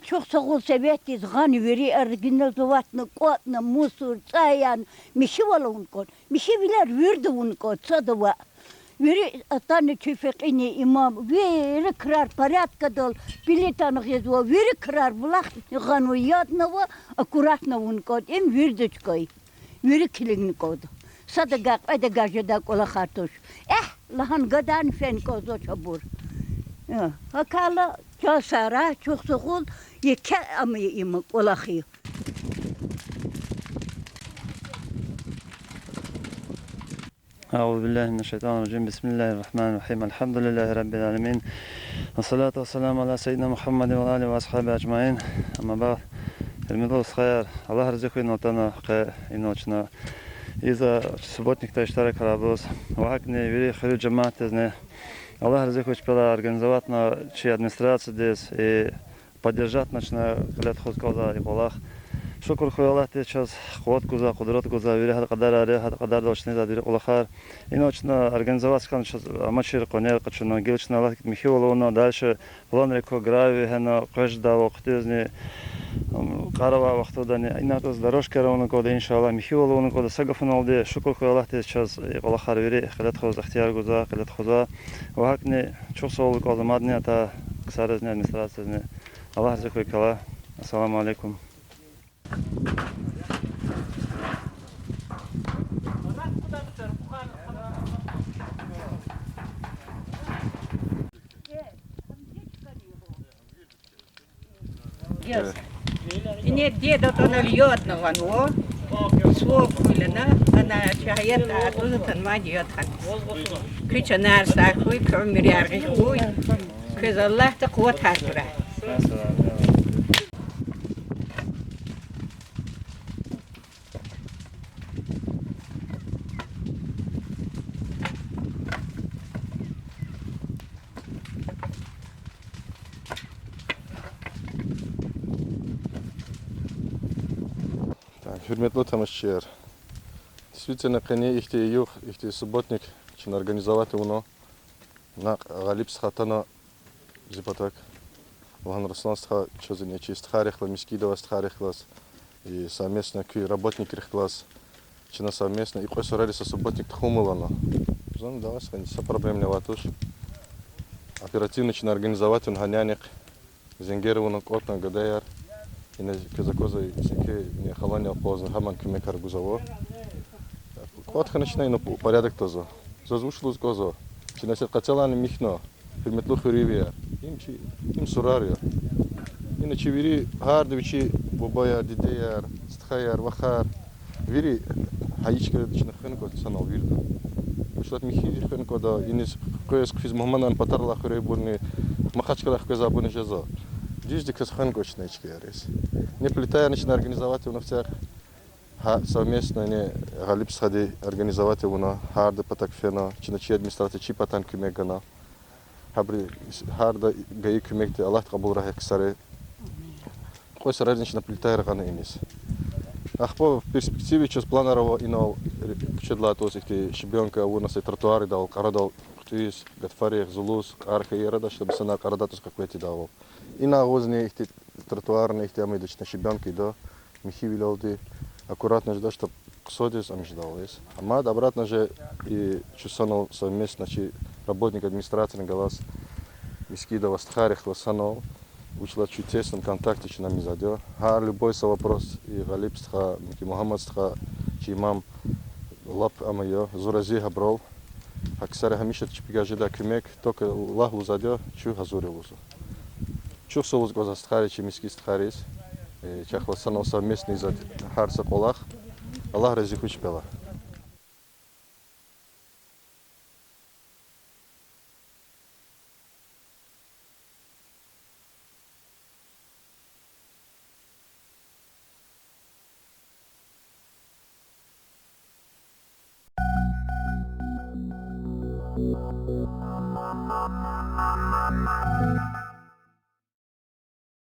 Çok sağ ol sebetiz gani veri erginde zuvatını kotna musur çayan mişi valun kot. Mişi biler virdi vun kot sadıva. Veri atane tüfekini imam veri kırar parat kadol bilitanı gezva veri kırar bulak ganu yadna va akuratna vun kot em virdi çıkay. Veri kilingni kot. Sadıgak edegajda kola kartuş. Lahan gadan fen kozo çabur. Hakala çasara çok soğuk yeke ama yemek olahı. أعوذ بالله من الشيطان الرجيم بسم الله الرحمن الرحيم الحمد لله رب العالمين والصلاة والسلام على سيدنا محمد وآله وأصحابه أجمعين أما بعد المدرس خير الله رزقه نوتنا إنوشنا إذا سبوتник تشترك رابوس وحكني вери خير جماعة إذن الله رزقه شبلا организовать на чьи администрации здесь и поддержать начна лет хозкоза и полах شكر خوي الله تيجاز قوات كوزا قدرات كوزا ويري هذا قدر عليه هذا قدر دوشني زادير والآخر إنه شنا организовать كان شز ماشي قنير قشنا جيلشنا الله ميخيولونا دالش план реко грави هنا قش دا وقتيزني قاروا وقتو داني إنه توز دروش كرونا كودا إن شاء الله ميخيولونا كودا سقفنا ولدي شكر خوي الله تيجاز والآخر ويري خلت خوز اختيار كوزا خلت خوزا وهكني شو سوول كوزا مادني تا كسارزني administraciyni الله رزقه كلا السلام عليكم Нет, деда то нальет на вану, свок хулина, она чает, а тут он мадьет хан. Крича нарса хуй, кромирярги хуй, кыз Аллах та куат хартура. Hürmetli тамашчылар, действительно, кене ихте юх, ихте субботник, чин организовать уно на галип схатана зипатак. Ван Русланстха, что за нечи стхарихла, мискидова стхарихлас, и совместно күй работник рихлас, чина совместно, и кой сурали со субботник тхумылана. Зон давай, со проблем не ватуш. Оперативно чин организовать он гоняник, зенгерованно котна гадаяр. И на казакоза языке не халаня поздно, хаман кумекар гузово. Кватха начинай, но порядок тоже. Зазвучилось козо. Чинасет кацалан михно, фильметлу хуривия. Им сурария. Иначе вери гардовичи бубая дидеяр, стхаяр, вахар. Вери хаичка чинахенко санал вирда. Ушлат михиди хенко да инис коес кфиз мухаммадан патарла хурибурни махачкалах казабуни жазо. Диждик с хангочной чкерис. Не плетая начинать организовать у всех совместно не галип сходи организовать у на харда патакфена, чиначи администрации чи патан кумегана. Хабри харда гаи кумегте Аллах кабул рахи ксаре. Кой сарай начинать плетая рагана инис. Ахпо в перспективе час планировал ино чедла то есть щебенка у нас и тротуары дал, карадал, ктуис, гатфарех, зулус, арха и рада, чтобы сана карадатус какой-то давал. И на возне их тротуарные их темы идут на щебенке, да, мехи вилялди, аккуратно ждать, чтобы ксодис амждалось. А мад обратно же и чусанул совместно, чи работник администрации галас, мискидова стхарих ласанул, учила чуть тесном контакте, чи нам изадё. А любой со вопрос и галип стха, мики Мухаммад стха, чи имам лап амайо, зурази габрол, аксаре хамишет чипигажи да кюмек, только Аллах узадё, чу газури лузу. Чух соус гоза стхаричи миски стхарис, чахла санал совместный за харса колах, Аллах разихуч пела. Mama.